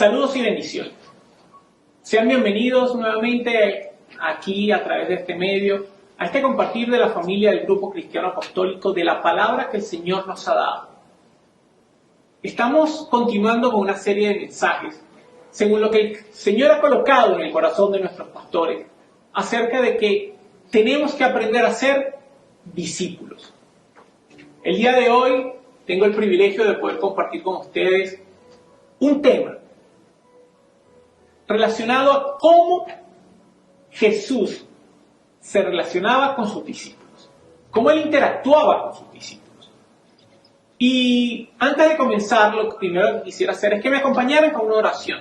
Saludos y bendiciones. Sean bienvenidos nuevamente aquí a través de este medio, a este compartir de la familia del Grupo Cristiano Apostólico de la palabra que el Señor nos ha dado. Estamos continuando con una serie de mensajes, según lo que el Señor ha colocado en el corazón de nuestros pastores, acerca de que tenemos que aprender a ser discípulos. El día de hoy tengo el privilegio de poder compartir con ustedes un tema relacionado a cómo Jesús se relacionaba con sus discípulos, cómo Él interactuaba con sus discípulos. Y antes de comenzar, lo primero que quisiera hacer es que me acompañaran con una oración.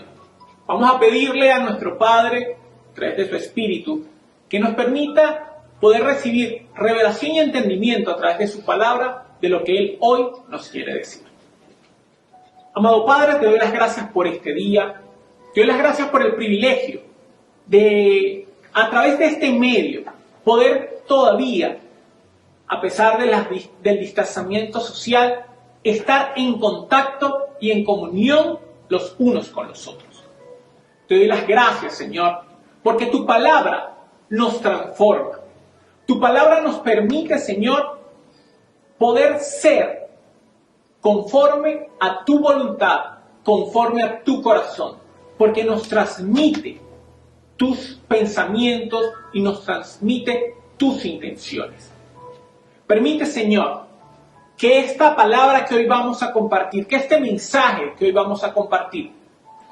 Vamos a pedirle a nuestro Padre, a través de su Espíritu, que nos permita poder recibir revelación y entendimiento a través de su palabra de lo que Él hoy nos quiere decir. Amado Padre, te doy las gracias por este día. Te doy las gracias por el privilegio de, a través de este medio, poder todavía, a pesar de del distanciamiento social, estar en contacto y en comunión los unos con los otros. Te doy las gracias, Señor, porque tu palabra nos transforma. Tu palabra nos permite, Señor, poder ser conforme a tu voluntad, conforme a tu corazón, porque nos transmite tus pensamientos y nos transmite tus intenciones. Permite, Señor, que esta palabra que hoy vamos a compartir, que este mensaje que hoy vamos a compartir,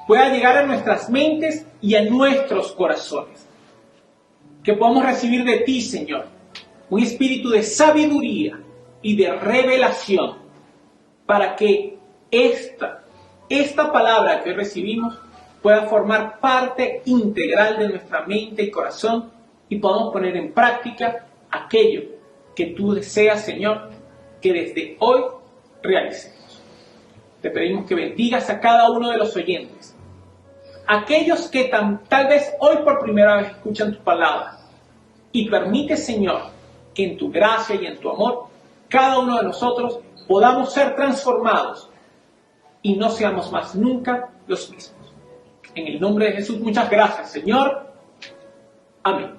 pueda llegar a nuestras mentes y a nuestros corazones. Que podamos recibir de ti, Señor, un espíritu de sabiduría y de revelación, para que esta palabra que hoy recibimos pueda formar parte integral de nuestra mente y corazón y podamos poner en práctica aquello que tú deseas, Señor, que desde hoy realicemos. Te pedimos que bendigas a cada uno de los oyentes, aquellos que tal vez hoy por primera vez escuchan tu palabra, y permite, Señor, que en tu gracia y en tu amor, cada uno de nosotros podamos ser transformados y no seamos más nunca los mismos. En el nombre de Jesús, muchas gracias, Señor. Amén.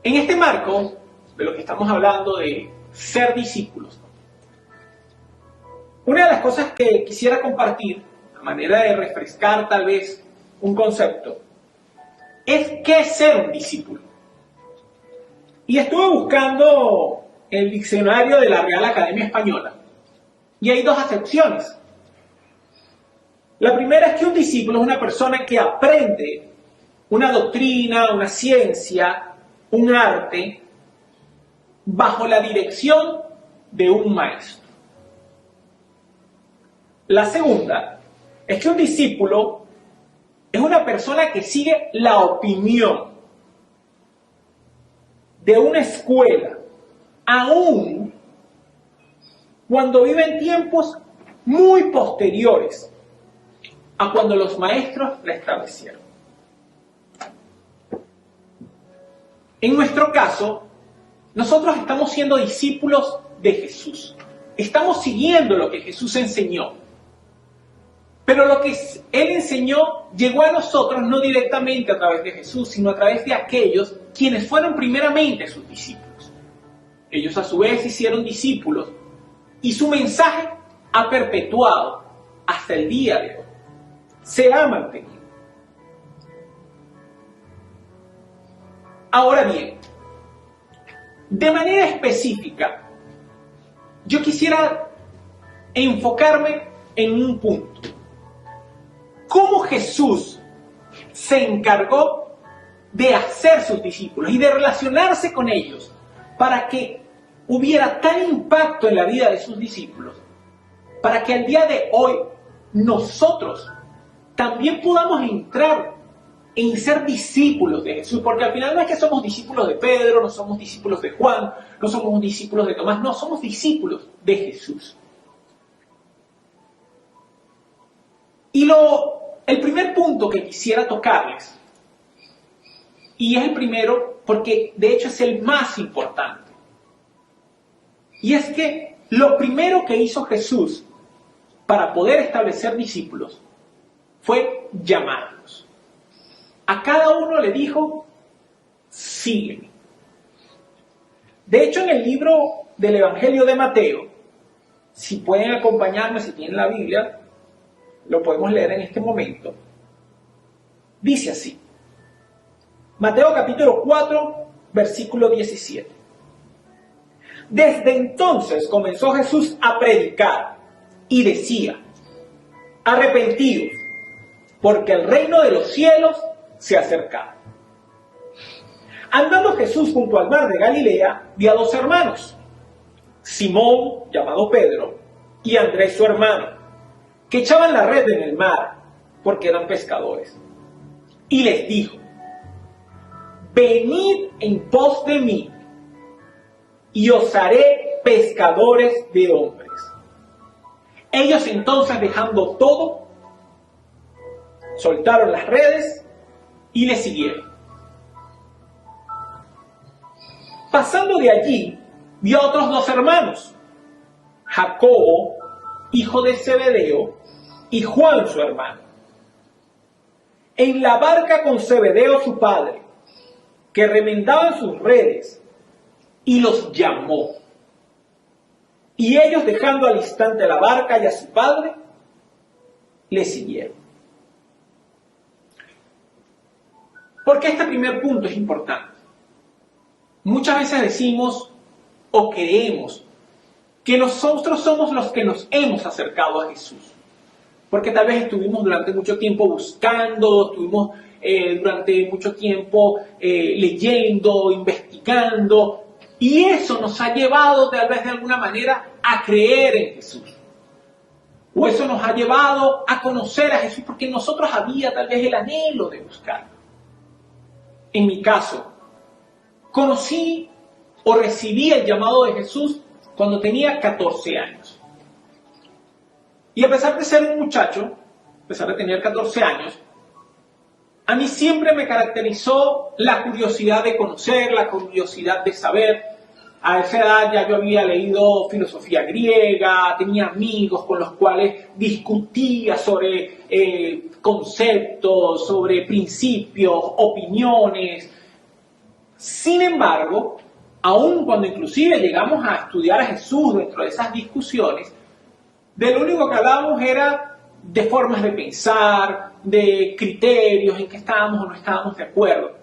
En este marco de lo que estamos hablando de ser discípulos, una de las cosas que quisiera compartir, a manera de refrescar tal vez un concepto, es qué es ser un discípulo. Y estuve buscando el diccionario de la Real Academia Española y hay dos acepciones. La primera es que un discípulo es una persona que aprende una doctrina, una ciencia, un arte, bajo la dirección de un maestro. La segunda es que un discípulo es una persona que sigue la opinión de una escuela, aun cuando vive en tiempos muy posteriores a cuando los maestros la establecieron. En nuestro caso, nosotros estamos siendo discípulos de Jesús. Estamos siguiendo lo que Jesús enseñó. Pero lo que Él enseñó llegó a nosotros no directamente a través de Jesús, sino a través de aquellos quienes fueron primeramente sus discípulos. Ellos a su vez hicieron discípulos y su mensaje ha perpetuado hasta el día de hoy. Se ha mantenido. Ahora bien, de manera específica, yo quisiera enfocarme en un punto. ¿Cómo Jesús se encargó de hacer sus discípulos y de relacionarse con ellos para que hubiera tal impacto en la vida de sus discípulos, para que al día de hoy nosotros también podamos entrar en ser discípulos de Jesús? Porque al final no es que somos discípulos de Pedro, no somos discípulos de Juan, no somos discípulos de Tomás, no, somos discípulos de Jesús. Y el primer punto que quisiera tocarles, y es el primero porque de hecho es el más importante, y es que lo primero que hizo Jesús para poder establecer discípulos fue llamarlos. A cada uno le dijo, sígueme. De hecho, en el libro del Evangelio de Mateo, si pueden acompañarme, si tienen la Biblia, lo podemos leer en este momento. Dice así, Mateo capítulo 4, versículo 17. Desde entonces comenzó Jesús a predicar y decía, arrepentidos, porque el reino de los cielos se acerca. Andando Jesús junto al mar de Galilea, vio a dos hermanos, Simón, llamado Pedro, y Andrés su hermano, que echaban la red en el mar, porque eran pescadores. Y les dijo, venid en pos de mí, y os haré pescadores de hombres. Ellos entonces, dejando todo, soltaron las redes y le siguieron. Pasando de allí, vio a otros dos hermanos, Jacobo, hijo de Zebedeo, y Juan su hermano, en la barca con Zebedeo su padre, que remendaban sus redes, y los llamó. Y ellos, dejando al instante la barca y a su padre, le siguieron. ¿Por qué este primer punto es importante? Muchas veces decimos o creemos que nosotros somos los que nos hemos acercado a Jesús. Porque tal vez estuvimos durante mucho tiempo buscando, estuvimos durante mucho tiempo leyendo, investigando, y eso nos ha llevado tal vez de alguna manera a creer en Jesús. O eso nos ha llevado a conocer a Jesús porque en nosotros había tal vez el anhelo de buscarlo. En mi caso, conocí o recibí el llamado de Jesús cuando tenía 14 años. Y a pesar de ser un muchacho, a pesar de tener 14 años, a mí siempre me caracterizó la curiosidad de conocer, la curiosidad de saber. A esa edad ya yo había leído filosofía griega, tenía amigos con los cuales discutía sobre conceptos, sobre principios, opiniones. Sin embargo, aun cuando inclusive llegamos a estudiar a Jesús dentro de esas discusiones, de lo único que hablábamos era de formas de pensar, de criterios en que estábamos o no estábamos de acuerdo.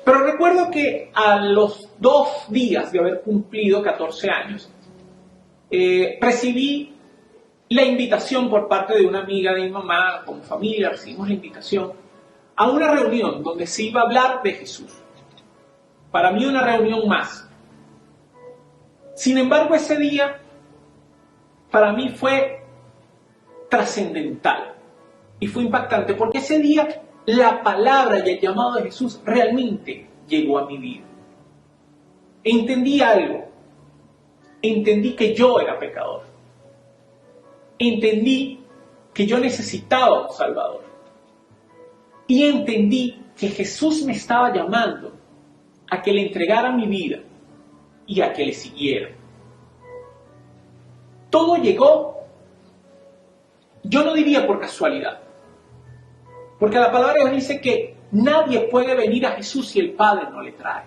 Pero recuerdo que a los 2 días de haber cumplido 14 años, recibí la invitación por parte de una amiga de mi mamá, como familia recibimos la invitación a una reunión donde se iba a hablar de Jesús. Para mí una reunión más. Sin embargo, ese día para mí fue trascendental y fue impactante porque ese día la palabra y el llamado de Jesús realmente llegó a mi vida. Entendí algo. Entendí que yo era pecador. Entendí que yo necesitaba un Salvador. Y entendí que Jesús me estaba llamando a que le entregara mi vida y a que le siguiera. Todo llegó, yo no diría por casualidad, porque la palabra de Dios dice que nadie puede venir a Jesús si el Padre no le trae.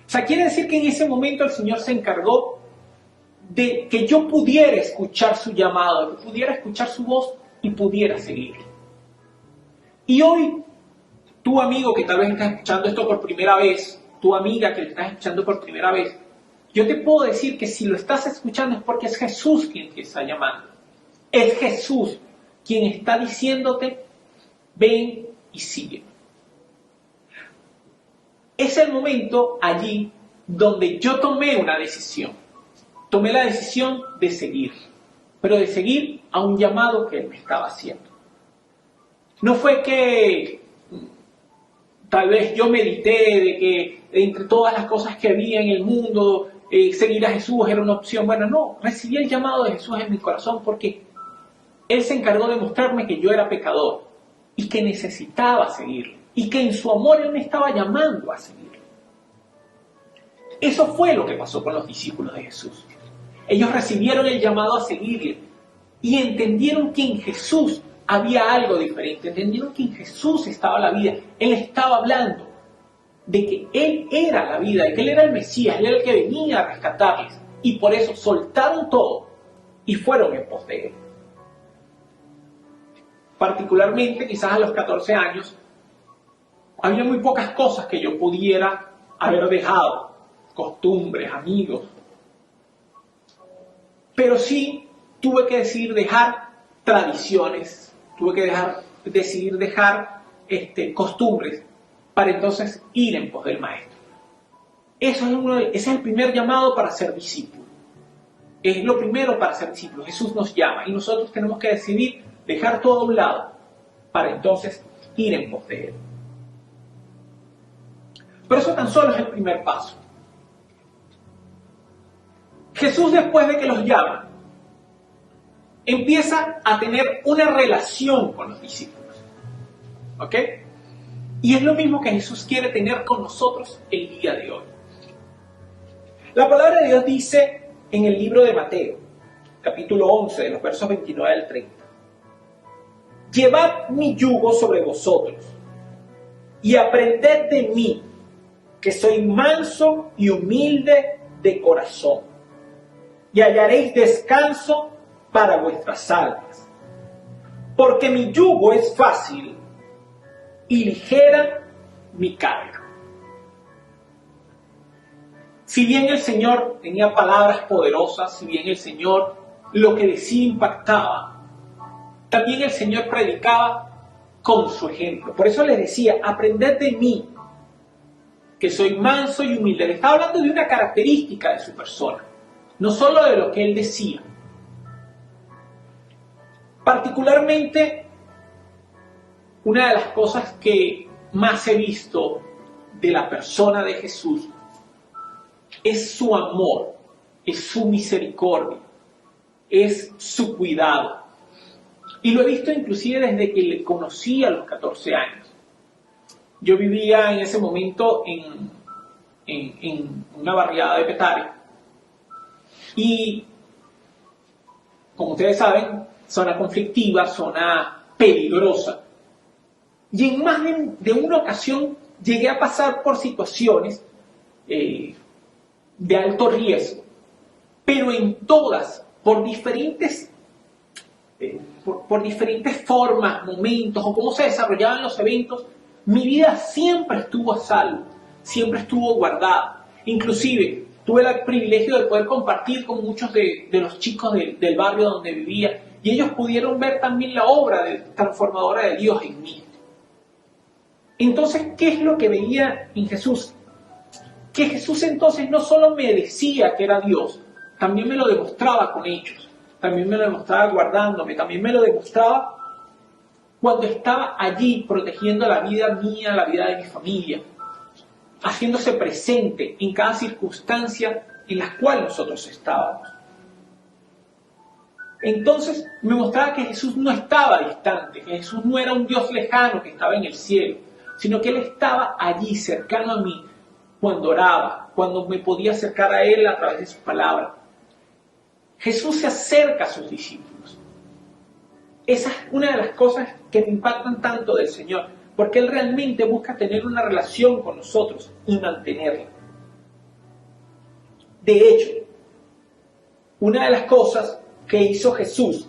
O sea, quiere decir que en ese momento el Señor se encargó de que yo pudiera escuchar su llamado, que pudiera escuchar su voz y pudiera seguirlo. Y hoy, tú amigo que tal vez estás escuchando esto por primera vez, tu amiga que lo estás escuchando por primera vez, yo te puedo decir que si lo estás escuchando es porque es Jesús quien te está llamando. Es Jesús quien está diciéndote, ven y sigue. Es el momento allí donde yo tomé una decisión. Tomé la decisión de seguir, pero de seguir a un llamado que Él me estaba haciendo. No fue que tal vez yo medité de que entre todas las cosas que había en el mundo, seguir a Jesús era una opción. Bueno, no, recibí el llamado de Jesús en mi corazón porque Él se encargó de mostrarme que yo era pecador y que necesitaba seguirle y que en su amor Él me estaba llamando a seguirle. Eso fue lo que pasó con los discípulos de Jesús. Ellos recibieron el llamado a seguirle y entendieron que en Jesús había algo diferente, entendieron que en Jesús estaba la vida. Él estaba hablando de que Él era la vida, de que Él era el Mesías, Él era el que venía a rescatarles. Y por eso soltaron todo y fueron en pos de Él. Particularmente, quizás a los 14 años, había muy pocas cosas que yo pudiera haber dejado, costumbres, amigos. Pero sí tuve que decidir dejar tradiciones, tuve que decidir dejar costumbres para entonces ir en pos del Maestro. Ese es el primer llamado para ser discípulo. Es lo primero para ser discípulo. Jesús nos llama y nosotros tenemos que decidir dejar todo a un lado para entonces ir en pos de Él. Pero eso tan solo es el primer paso. Jesús, después de que los llama, empieza a tener una relación con los discípulos. ¿Ok? Y es lo mismo que Jesús quiere tener con nosotros el día de hoy. La palabra de Dios dice en el libro de Mateo, capítulo 11, de los versos 29 al 30. Llevad mi yugo sobre vosotros y aprended de mí, que soy manso y humilde de corazón, y hallaréis descanso para vuestras almas. Porque mi yugo es fácil y ligera mi carga. Si bien el Señor tenía palabras poderosas, si bien el Señor lo que decía impactaba, también el Señor predicaba con su ejemplo. Por eso les decía, aprended de mí, que soy manso y humilde. Le estaba hablando de una característica de su persona, no solo de lo que Él decía. Particularmente, una de las cosas que más he visto de la persona de Jesús es su amor, es su misericordia, es su cuidado. Y lo he visto inclusive desde que le conocí a los 14 años. Yo vivía en ese momento en una barriada de Petare. Y, como ustedes saben, zona conflictiva, zona peligrosa. Y en más de una ocasión llegué a pasar por situaciones de alto riesgo. Pero en todas, por diferentes formas, momentos o cómo se desarrollaban los eventos, mi vida siempre estuvo a salvo, siempre estuvo guardada. Inclusive tuve el privilegio de poder compartir con muchos de los chicos del barrio donde vivía, y ellos pudieron ver también la obra transformadora de Dios en mí. Entonces, ¿qué es lo que veía en Jesús? Que Jesús entonces no solo me decía que era Dios, también me lo demostraba con hechos, también me lo demostraba guardándome, también me lo demostraba cuando estaba allí protegiendo la vida mía, la vida de mi familia, haciéndose presente en cada circunstancia en la cual nosotros estábamos. Entonces me mostraba que Jesús no estaba distante, que Jesús no era un Dios lejano que estaba en el cielo, sino que Él estaba allí, cercano a mí, cuando oraba, cuando me podía acercar a Él a través de su palabra. Jesús se acerca a sus discípulos. Esa es una de las cosas que me impactan tanto del Señor, porque Él realmente busca tener una relación con nosotros y mantenerla. De hecho, una de las cosas que hizo Jesús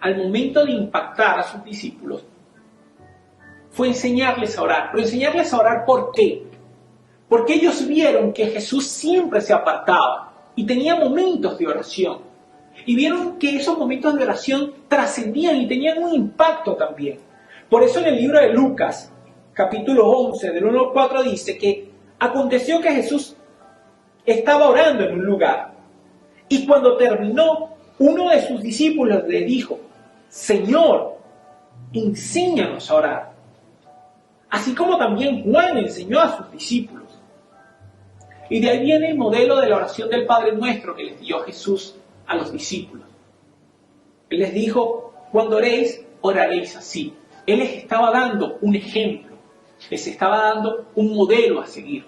al momento de impactar a sus discípulos fue enseñarles a orar. Pero enseñarles a orar, ¿por qué? Porque ellos vieron que Jesús siempre se apartaba y tenía momentos de oración. Y vieron que esos momentos de oración trascendían y tenían un impacto también. Por eso en el libro de Lucas, capítulo 11, del 1 al 4, dice que aconteció que Jesús estaba orando en un lugar. Y cuando terminó, uno de sus discípulos le dijo: Señor, enséñanos a orar. Así como también Juan enseñó a sus discípulos. Y de ahí viene el modelo de la oración del Padre Nuestro que les dio Jesús a los discípulos. Él les dijo: cuando oréis, oraréis así. Él les estaba dando un ejemplo, les estaba dando un modelo a seguir.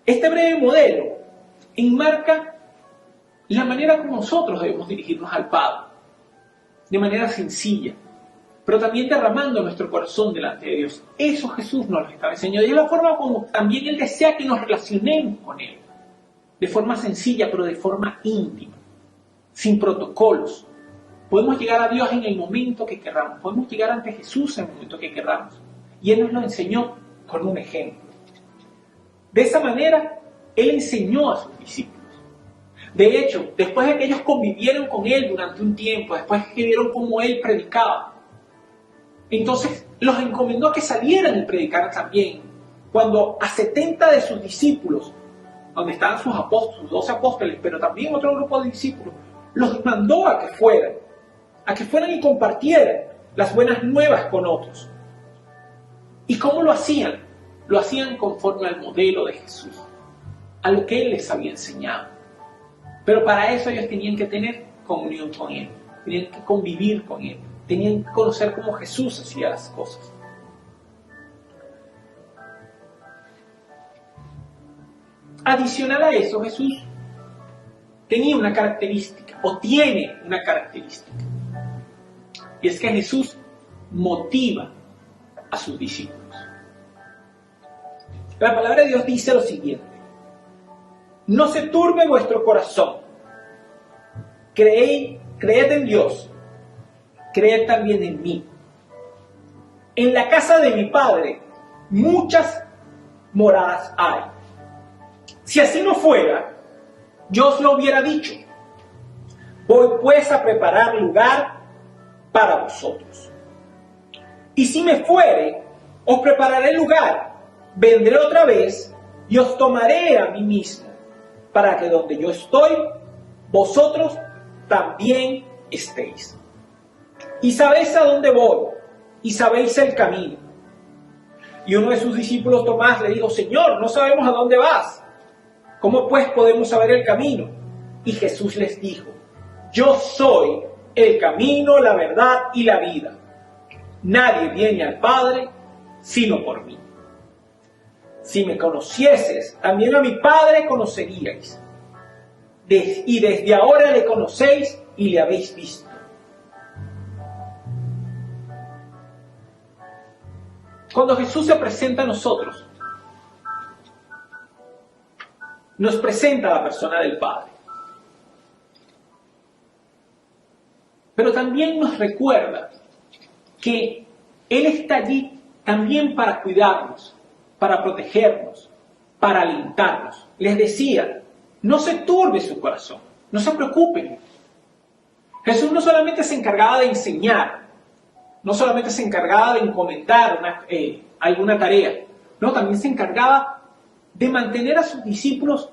Este breve modelo enmarca la manera como nosotros debemos dirigirnos al Padre, de manera sencilla, pero también derramando nuestro corazón delante de Dios. Eso Jesús nos lo estaba enseñando, y es la forma como también Él desea que nos relacionemos con Él, de forma sencilla, pero de forma íntima, sin protocolos. Podemos llegar a Dios en el momento que queramos, podemos llegar ante Jesús en el momento que queramos, y Él nos lo enseñó con un ejemplo. De esa manera, Él enseñó a sus discípulos. De hecho, después de que ellos convivieron con Él durante un tiempo, después de que vieron cómo Él predicaba, entonces los encomendó a que salieran y predicaran también. Cuando a 70 de sus discípulos, donde estaban sus apóstoles, sus 12 apóstoles, pero también otro grupo de discípulos, los mandó a que fueran y compartieran las buenas nuevas con otros. ¿Y cómo lo hacían? Lo hacían conforme al modelo de Jesús, a lo que Él les había enseñado. Pero para eso ellos tenían que tener comunión con Él, tenían que convivir con Él, tenían que conocer cómo Jesús hacía las cosas. Adicional a eso, Jesús tenía una característica, o tiene una característica, y es que Jesús motiva a sus discípulos. La palabra de Dios dice lo siguiente: no se turbe vuestro corazón, creed en Dios, creed también en mí. En la casa de mi Padre muchas moradas hay. Si así no fuera, yo os lo hubiera dicho. Voy pues a preparar lugar para vosotros. Y si me fuere, os prepararé lugar, vendré otra vez y os tomaré a mí mismo, para que donde yo estoy, vosotros también estéis. Y sabéis a dónde voy, y sabéis el camino. Y uno de sus discípulos, Tomás, le dijo: Señor, no sabemos a dónde vas. ¿Cómo pues podemos saber el camino? Y Jesús les dijo: yo soy el camino, la verdad y la vida. Nadie viene al Padre sino por mí. Si me conocieses, también a mi Padre conoceríais. Y desde ahora le conocéis y le habéis visto. Cuando Jesús se presenta a nosotros, nos presenta a la persona del Padre. Pero también nos recuerda que Él está allí también para cuidarnos, para protegernos, para alentarnos. Les decía, no se turbe su corazón, no se preocupen. Jesús no solamente se encargaba de enseñar, no solamente se encargaba de encomendar alguna tarea, no, también se encargaba de mantener a sus discípulos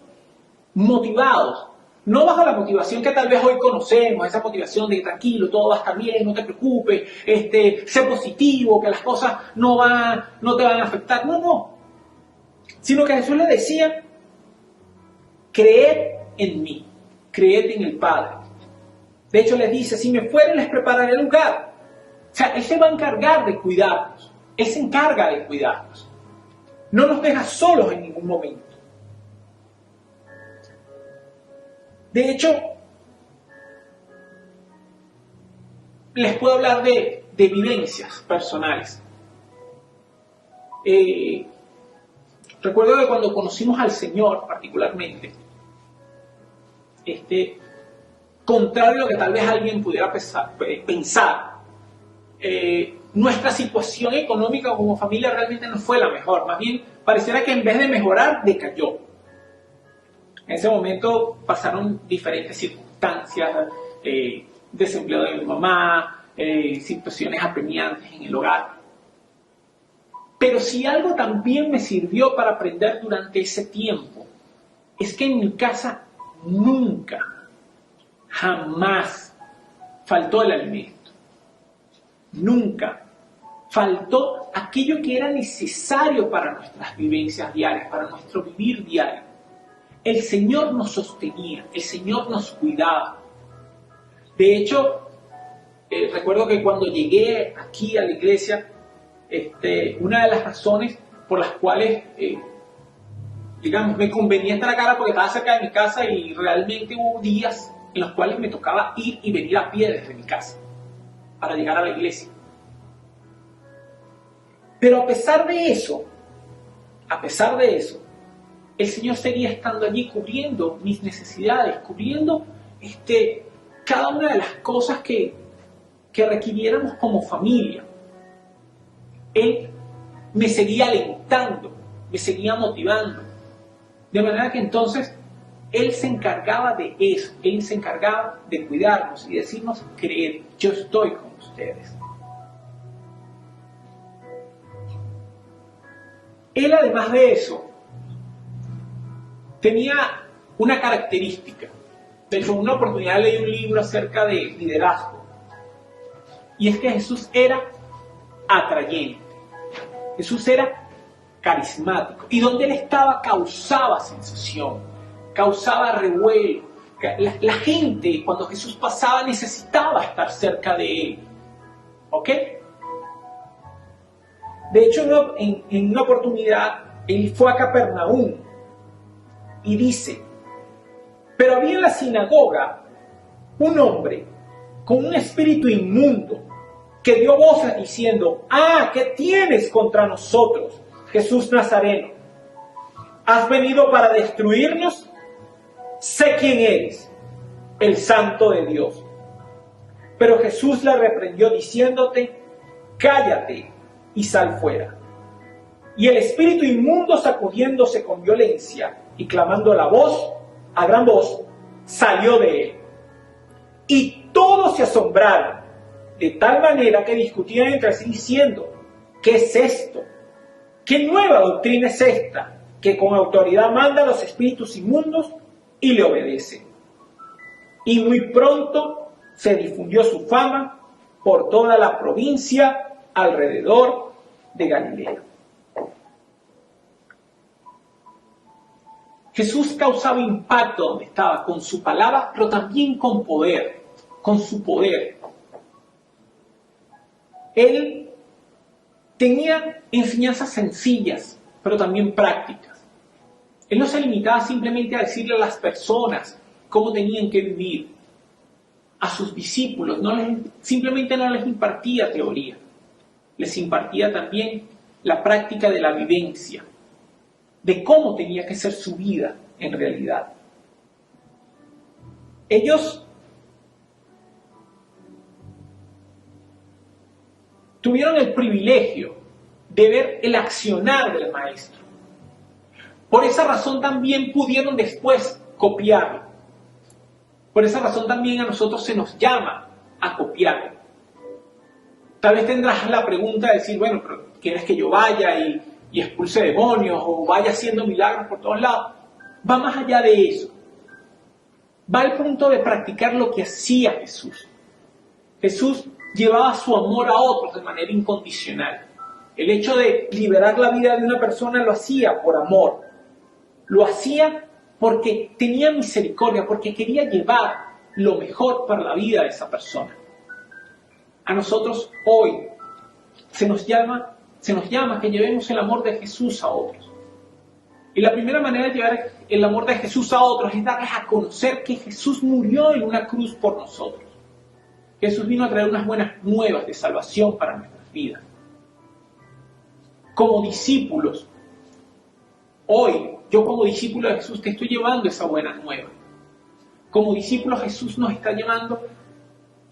motivados, no bajo la motivación que tal vez hoy conocemos, esa motivación de tranquilo, todo va a estar bien, no te preocupes, sé positivo, que las cosas no te van a afectar, no, sino que Jesús les decía: creed en mí, creed en el Padre. De hecho les dice: si me fueren les prepararé lugar. O sea, Él se va a encargar de cuidarnos, Él se encarga de cuidarnos, no nos deja solos en ningún momento. De hecho, les puedo hablar de vivencias personales. Recuerdo que cuando conocimos al Señor particularmente, contrario a lo que tal vez alguien pudiera pensar, nuestra situación económica como familia realmente no fue la mejor. Más bien, pareciera que en vez de mejorar, decayó. En ese momento pasaron diferentes circunstancias, desempleo de mi mamá, situaciones apremiantes en el hogar. Pero si algo también me sirvió para aprender durante ese tiempo, es que en mi casa nunca, jamás faltó el alimento. Nunca faltó aquello que era necesario para nuestras vivencias diarias, para nuestro vivir diario. El Señor nos sostenía, el Señor nos cuidaba. De hecho, recuerdo que cuando llegué aquí a la iglesia, una de las razones por las cuales digamos, me convenía estar acá porque estaba cerca de mi casa y realmente hubo días en los cuales me tocaba ir y venir a pie desde mi casa para llegar a la iglesia. Pero a pesar de eso, el Señor seguía estando allí cubriendo mis necesidades, cubriendo cada una de las cosas que requiriéramos como familia. Él me seguía alentando, me seguía motivando. De manera que entonces Él se encargaba de eso, Él se encargaba de cuidarnos y decirnos, creed, yo estoy con ustedes. Él, además de eso, tenía una característica. De hecho, en una oportunidad leí un libro acerca de liderazgo. Y es que Jesús era atrayente. Jesús era carismático. Y donde Él estaba causaba sensación, causaba revuelo. La gente, cuando Jesús pasaba, necesitaba estar cerca de Él. ¿Ok? De hecho, en una oportunidad, Él fue a Capernaum y dice, pero había en la sinagoga un hombre con un espíritu inmundo que dio voces diciendo, ¿qué tienes contra nosotros, Jesús Nazareno? ¿Has venido para destruirnos? Sé quién eres, el Santo de Dios. Pero Jesús le reprendió diciéndote, cállate y sal fuera. Y el espíritu inmundo, sacudiéndose con violencia y clamando a gran voz, salió de él. Y todos se asombraron, de tal manera que discutían entre sí diciendo, ¿qué es esto? ¿Qué nueva doctrina es esta, que con autoridad manda a los espíritus inmundos y le obedecen? Y muy pronto se difundió su fama por toda la provincia alrededor de Galilea. Jesús causaba impacto donde estaba, con su palabra, pero también con poder, con su poder. Él tenía enseñanzas sencillas, pero también prácticas. Él no se limitaba simplemente a decirle a las personas cómo tenían que vivir. A sus discípulos simplemente no les impartía teoría, les impartía también la práctica de la vivencia, de cómo tenía que ser su vida en realidad. Ellos tuvieron el privilegio de ver el accionar del Maestro. Por esa razón también pudieron después copiarlo. Por esa razón también a nosotros se nos llama a copiarlo. Tal vez tendrás la pregunta de decir, bueno, pero ¿quieres que yo vaya y expulse demonios o vaya haciendo milagros por todos lados? Va más allá de eso. Va al punto de practicar lo que hacía Jesús. Jesús llevaba su amor a otros de manera incondicional. El hecho de liberar la vida de una persona lo hacía por amor. Lo hacía porque tenía misericordia, porque quería llevar lo mejor para la vida de esa persona. A nosotros hoy se nos llama que llevemos el amor de Jesús a otros. Y la primera manera de llevar el amor de Jesús a otros es darles a conocer que Jesús murió en una cruz por nosotros. Jesús vino a traer unas buenas nuevas de salvación para nuestras vidas. Como discípulos, hoy, yo como discípulo de Jesús te estoy llevando esa buena nueva. Como discípulo, Jesús nos está llevando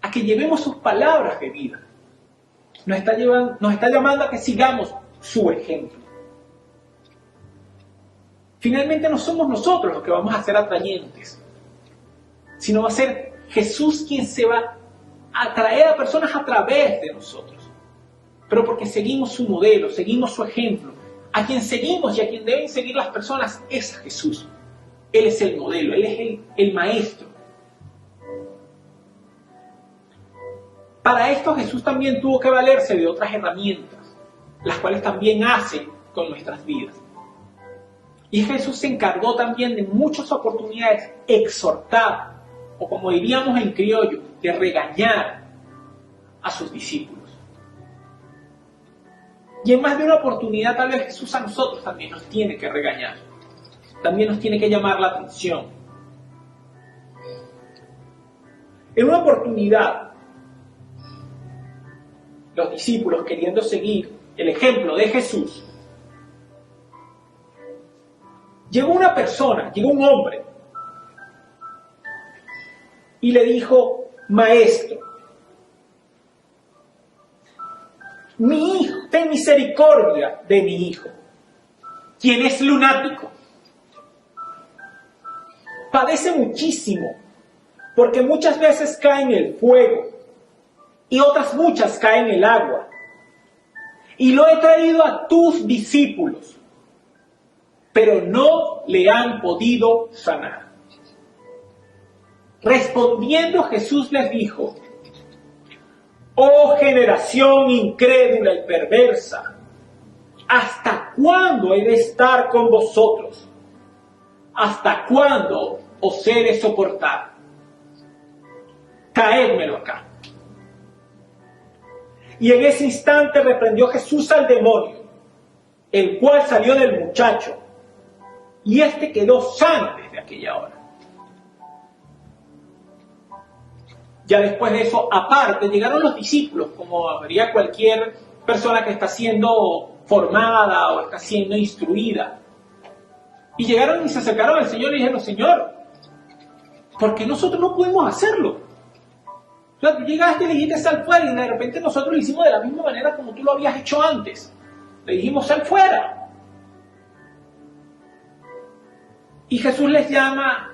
a que llevemos sus palabras de vida. Nos está llamando a que sigamos su ejemplo. Finalmente no somos nosotros los que vamos a ser atrayentes, sino va a ser Jesús quien se va a atraer a personas a través de nosotros. Pero porque seguimos su modelo, seguimos su ejemplo. A quien seguimos y a quien deben seguir las personas es a Jesús. Él es el modelo, Él es el maestro. Para esto Jesús también tuvo que valerse de otras herramientas, las cuales también hace con nuestras vidas. Y Jesús se encargó también de muchas oportunidades exhortar, o como diríamos en criollo, de regañar a sus discípulos. Y en más de una oportunidad tal vez Jesús a nosotros también nos tiene que regañar. también nos tiene que llamar la atención. En una oportunidad, los discípulos, queriendo seguir el ejemplo de Jesús, llegó un hombre, y le dijo: Maestro, mi hijo, ten misericordia de mi hijo, quien es lunático. Padece muchísimo, porque muchas veces cae en el fuego y otras muchas caen en el agua. Y lo he traído a tus discípulos, pero no le han podido sanar. Respondiendo, Jesús les dijo: Oh generación incrédula y perversa, ¿hasta cuándo he de estar con vosotros? ¿Hasta cuándo os he de soportar? Traédmelo acá. Y en ese instante reprendió Jesús al demonio, el cual salió del muchacho, y éste quedó sano desde aquella hora. Ya después de eso, aparte, llegaron los discípulos, como habría cualquier persona que está siendo formada o está siendo instruida. Y llegaron y se acercaron al Señor y dijeron: Señor, ¿por qué nosotros no podemos hacerlo? O sea, tú llegaste y le dijiste: sal fuera, y de repente nosotros lo hicimos de la misma manera como tú lo habías hecho antes. Le dijimos: sal fuera. Y Jesús les llama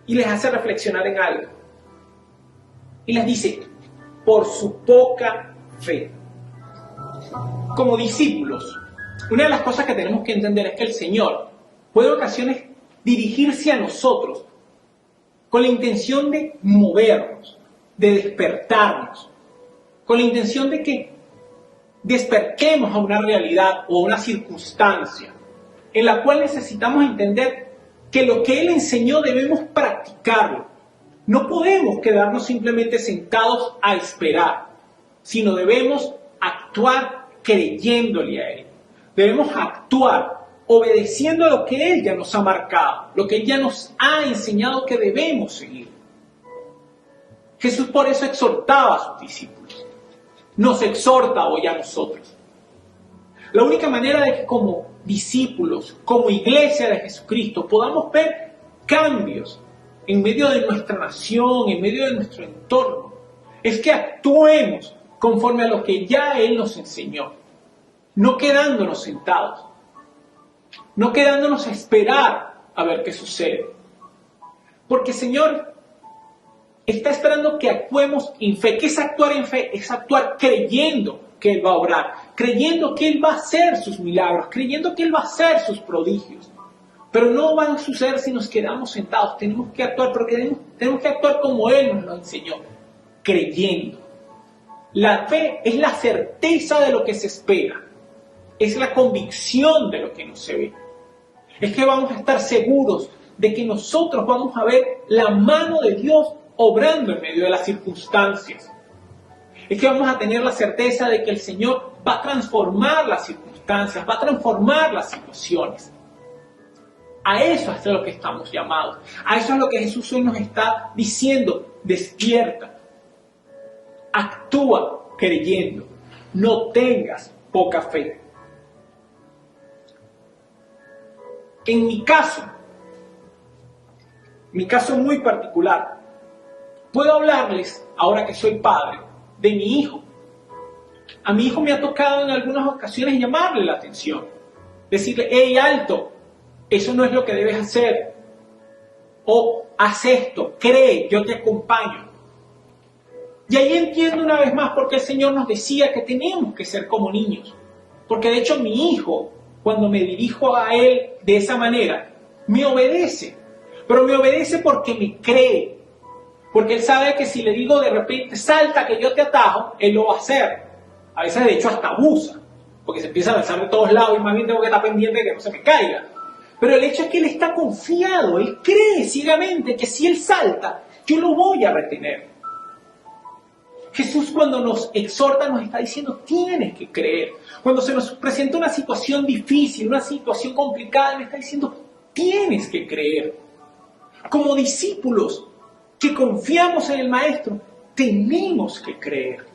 y les hace reflexionar en algo. Y les dice: por su poca fe. Como discípulos, una de las cosas que tenemos que entender es que el Señor puede en ocasiones dirigirse a nosotros con la intención de movernos, de despertarnos, con la intención de que despertemos a una realidad o a una circunstancia en la cual necesitamos entender que lo que Él enseñó debemos practicarlo. No podemos quedarnos simplemente sentados a esperar, sino debemos actuar creyéndole a Él. Debemos actuar obedeciendo a lo que Él ya nos ha marcado, lo que Él ya nos ha enseñado que debemos seguir. Jesús por eso exhortaba a sus discípulos. Nos exhorta hoy a nosotros. La única manera de que como discípulos, como iglesia de Jesucristo, podamos ver cambios en medio de nuestra nación, en medio de nuestro entorno, es que actuemos conforme a lo que ya Él nos enseñó, no quedándonos sentados, no quedándonos a esperar a ver qué sucede. Porque el Señor está esperando que actuemos en fe. ¿Qué es actuar en fe? Es actuar creyendo que Él va a obrar, creyendo que Él va a hacer sus milagros, creyendo que Él va a hacer sus prodigios. Pero no van a suceder si nos quedamos sentados. Tenemos que actuar, porque tenemos que actuar como Él nos lo enseñó, creyendo. La fe es la certeza de lo que se espera, es la convicción de lo que no se ve. Es que vamos a estar seguros de que nosotros vamos a ver la mano de Dios obrando en medio de las circunstancias. Es que vamos a tener la certeza de que el Señor va a transformar las circunstancias, va a transformar las situaciones. A eso es a lo que estamos llamados. A eso es lo que Jesús hoy nos está diciendo. Despierta. Actúa creyendo. No tengas poca fe. En mi caso muy particular, puedo hablarles, ahora que soy padre, de mi hijo. A mi hijo me ha tocado en algunas ocasiones llamarle la atención. Decirle: hey, alto, eso no es lo que debes hacer. O haz esto, cree, yo te acompaño. Y ahí entiendo una vez más por qué el Señor nos decía que tenemos que ser como niños. Porque de hecho mi hijo, cuando me dirijo a él de esa manera, me obedece. Pero me obedece porque me cree. Porque él sabe que si le digo de repente: salta que yo te atajo, él lo va a hacer. A veces de hecho hasta abusa, porque se empieza a lanzar de todos lados y más bien tengo que estar pendiente de que no se me caiga. Pero el hecho es que él está confiado, él cree ciegamente que si él salta, yo lo voy a retener. Jesús, cuando nos exhorta, nos está diciendo: tienes que creer. Cuando se nos presenta una situación difícil, una situación complicada, me está diciendo: Tienes que creer. Como discípulos que confiamos en el Maestro, tenemos que creer.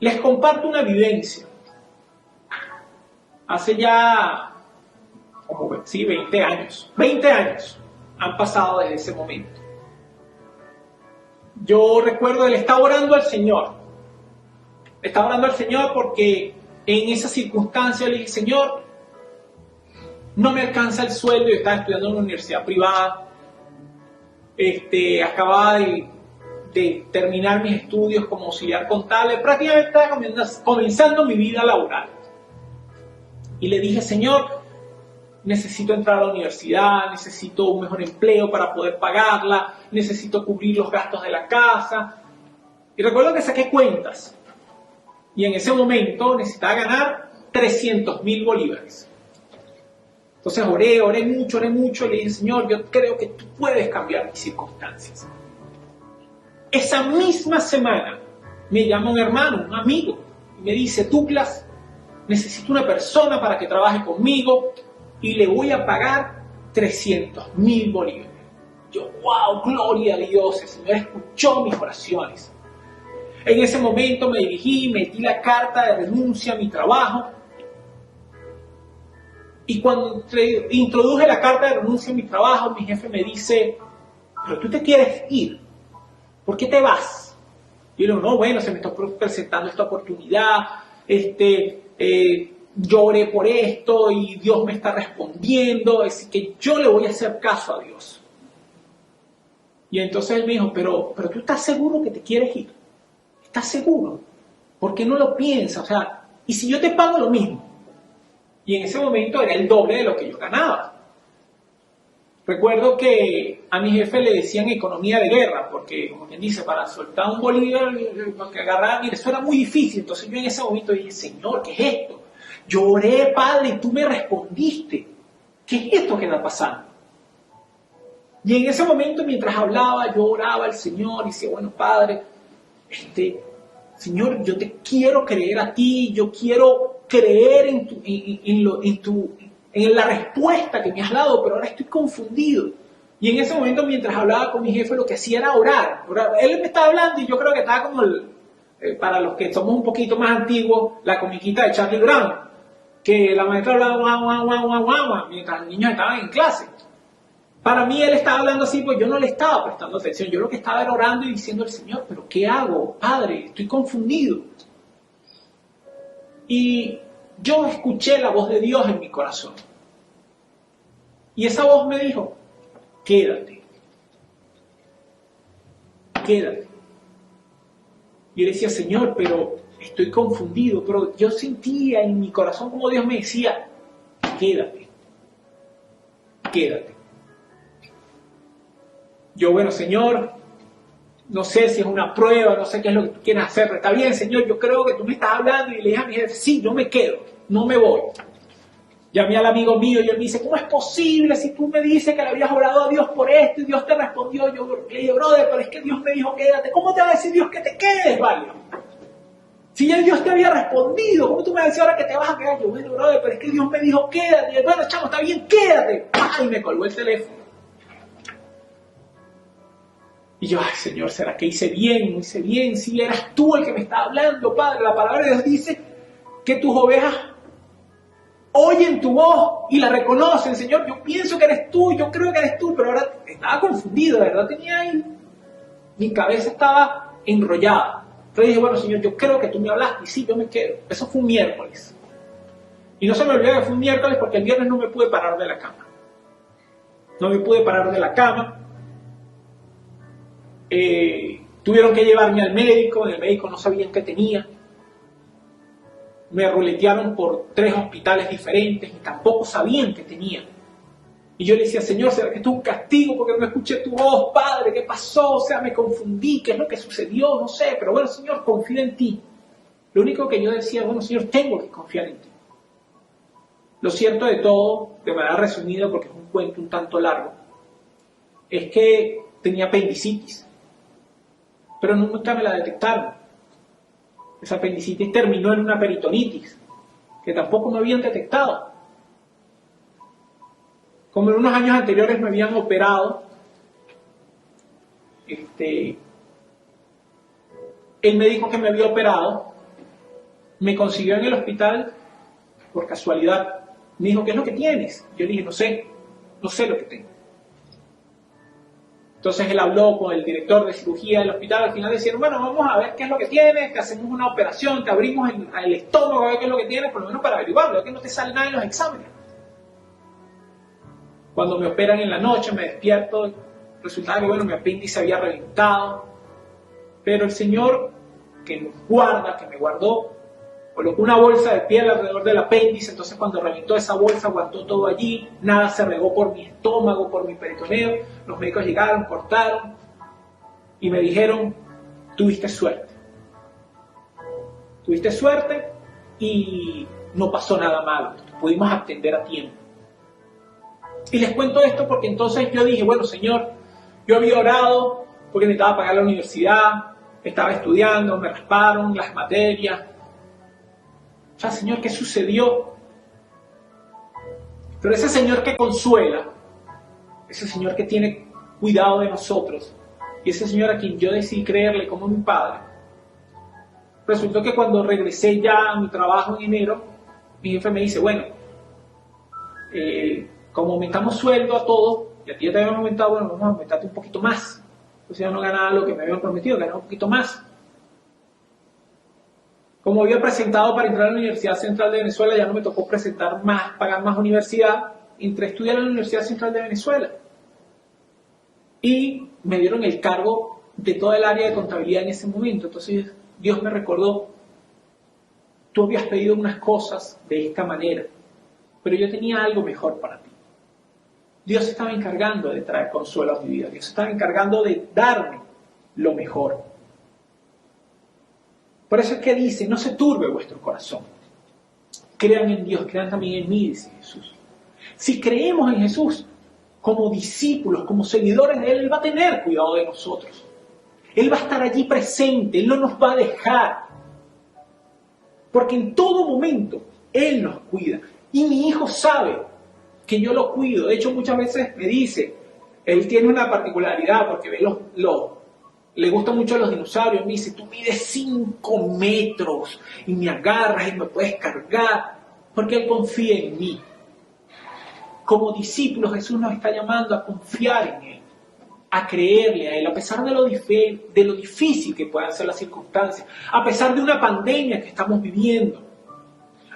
Les comparto una vivencia. Hace ya como 20 años. 20 años han pasado desde ese momento. Yo recuerdo, él estaba orando al Señor. Estaba orando al Señor porque en esa circunstancia le dije, Señor, no me alcanza el sueldo. Yo estaba estudiando en una universidad privada. Acababa de terminar mis estudios como auxiliar contable. Prácticamente estaba comenzando mi vida laboral. Y le dije, Señor, necesito entrar a la universidad, necesito un mejor empleo para poder pagarla, necesito cubrir los gastos de la casa. Y recuerdo que saqué cuentas. Y en ese momento necesitaba ganar 300.000 bolívares. Entonces oré mucho, y le dije, Señor, yo creo que tú puedes cambiar mis circunstancias. Esa misma semana me llama un hermano, un amigo, y me dice, Douglas, necesito una persona para que trabaje conmigo y le voy a pagar 300.000 bolívares. Yo, wow, gloria a Dios, el Señor escuchó mis oraciones. En ese momento me dirigí, metí la carta de renuncia a mi trabajo. Y cuando introduje la carta de renuncia a mi trabajo, mi jefe me dice, pero tú te quieres ir, ¿por qué te vas? Y yo le digo, no, bueno, se me está presentando esta oportunidad, yo oré por esto y Dios me está respondiendo, así que yo le voy a hacer caso a Dios. Y entonces él me dijo, pero tú estás seguro que te quieres ir, ¿estás seguro? ¿Por qué no lo piensas? O sea, ¿y si yo te pago lo mismo? Y en ese momento era el doble de lo que yo ganaba. Recuerdo que a mi jefe le decían economía de guerra, porque, como quien dice, para soltar un bolívar, que agarrar, y eso era muy difícil. Entonces yo en ese momento dije, Señor, ¿qué es esto? Yo oré, Padre, y tú me respondiste. ¿Qué es esto que está pasando? Y en ese momento, mientras hablaba, yo oraba al Señor y decía, bueno, Padre, Señor, yo te quiero creer a ti, yo quiero creer en la respuesta que me has dado, pero ahora estoy confundido. Y en ese momento, mientras hablaba con mi jefe, lo que hacía era orar. Él me estaba hablando y yo creo que estaba como, para los que somos un poquito más antiguos, la comiquita de Charlie Brown, que la maestra hablaba guau, guau, guau, guau, guau, mientras los niños estaban en clase. Para mí él estaba hablando así, pues yo no le estaba prestando atención. Yo lo que estaba era orando y diciendo al Señor, pero ¿qué hago, Padre? Estoy confundido. Y yo escuché la voz de Dios en mi corazón. Y esa voz me dijo, quédate. Quédate. Y yo le decía, Señor, pero estoy confundido. Pero yo sentía en mi corazón como Dios me decía, quédate. Quédate. Yo, bueno, Señor, no sé si es una prueba, no sé qué es lo que tú quieres hacer, pero está bien, Señor, yo creo que tú me estás hablando. Y le dije a mi jefe, sí, yo me quedo, no me voy. Llamé al amigo mío y él me dice, ¿cómo es posible si tú me dices que le habías orado a Dios por esto y Dios te respondió? Yo le digo, brother, pero es que Dios me dijo, quédate. ¿Cómo te va a decir Dios que te quedes, vale? Si ya Dios te había respondido, ¿cómo tú me decís ahora que te vas a quedar? Yo, bueno, brother, pero es que Dios me dijo, quédate. Y yo, bueno, chamo, está bien, quédate. ¡Pah! Y me colgó el teléfono. Y yo, ay, Señor, ¿será que hice bien? No hice bien. Si eras tú el que me estaba hablando, Padre. La palabra de Dios dice que tus ovejas oyen tu voz y la reconocen. Señor, yo pienso que eres tú, yo creo que eres tú, pero ahora estaba confundido, de verdad tenía ahí, mi cabeza estaba enrollada. Entonces dije, bueno, Señor, yo creo que tú me hablaste y sí, yo me quedo. Eso fue un miércoles. Y no se me olvida que fue un miércoles porque el viernes no me pude parar de la cama. No me pude parar de la cama. Tuvieron que llevarme al médico, el médico no sabían qué tenía. Me ruletearon por 3 hospitales diferentes y tampoco sabían qué tenía. Y yo le decía, Señor, ¿será que esto es un castigo porque no escuché tu voz, Padre? ¿Qué pasó? O sea, me confundí, ¿qué es lo que sucedió? No sé, pero bueno, Señor, confío en ti. Lo único que yo decía, bueno, Señor, tengo que confiar en ti. Lo cierto de todo, de manera resumida, porque es un cuento un tanto largo, es que tenía apendicitis. Pero nunca me la detectaron. Esa apendicitis terminó en una peritonitis, que tampoco me habían detectado. como en unos años anteriores me habían operado, el médico que me había operado me consiguió en el hospital por casualidad. Me dijo, ¿qué es lo que tienes? Yo le dije, no sé lo que tengo. Entonces él habló con el director de cirugía del hospital. Al final decían, bueno, vamos a ver qué es lo que tienes, te hacemos una operación, te abrimos el estómago a ver qué es lo que tienes, por lo menos para averiguarlo, es que no te sale nada en los exámenes. Cuando me operan en la noche, me despierto, resultaba que, bueno, mi apéndice había reventado, pero el Señor que nos guarda, que me guardó, colocó una bolsa de piel alrededor del apéndice. Entonces cuando reventó esa bolsa aguantó todo allí, nada se regó por mi estómago, por mi peritoneo. Los médicos llegaron, cortaron y me dijeron, tuviste suerte y no pasó nada malo, pudimos atender a tiempo. Y les cuento esto porque entonces yo dije, bueno, Señor, yo había orado porque necesitaba pagar la universidad, estaba estudiando, me rasparon las materias. O sea, Señor, ¿qué sucedió? Pero ese Señor que consuela, ese Señor que tiene cuidado de nosotros, y ese Señor a quien yo decidí creerle como mi Padre, resultó que cuando regresé ya a mi trabajo en enero, mi jefe me dice, bueno, como aumentamos sueldo a todos, y a ti ya te habían aumentado, bueno, vamos a aumentarte un poquito más. Entonces ya no ganaba lo que me habían prometido, ganaba un poquito más. Como había presentado para entrar a la Universidad Central de Venezuela, ya no me tocó presentar más, pagar más universidad. Entré a estudiar en la Universidad Central de Venezuela. Y me dieron el cargo de toda el área de contabilidad en ese momento. Entonces Dios me recordó, tú habías pedido unas cosas de esta manera, pero yo tenía algo mejor para ti. Dios se estaba encargando de traer consuelo a mi vida. Dios se estaba encargando de darme lo mejor. Por eso es que dice, no se turbe vuestro corazón. Crean en Dios, crean también en mí, dice Jesús. Si creemos en Jesús, como discípulos, como seguidores de Él va a tener cuidado de nosotros. Él va a estar allí presente, Él no nos va a dejar. Porque en todo momento Él nos cuida. Y mi hijo sabe que yo lo cuido. De hecho, muchas veces me dice, él tiene una particularidad porque ve le gustan mucho los dinosaurios. Me dice, tú mides 5 metros y me agarras y me puedes cargar. Porque Él confía en mí. Como discípulos, Jesús nos está llamando a confiar en Él, a creerle a Él, a pesar de lo difícil que puedan ser las circunstancias, a pesar de una pandemia que estamos viviendo,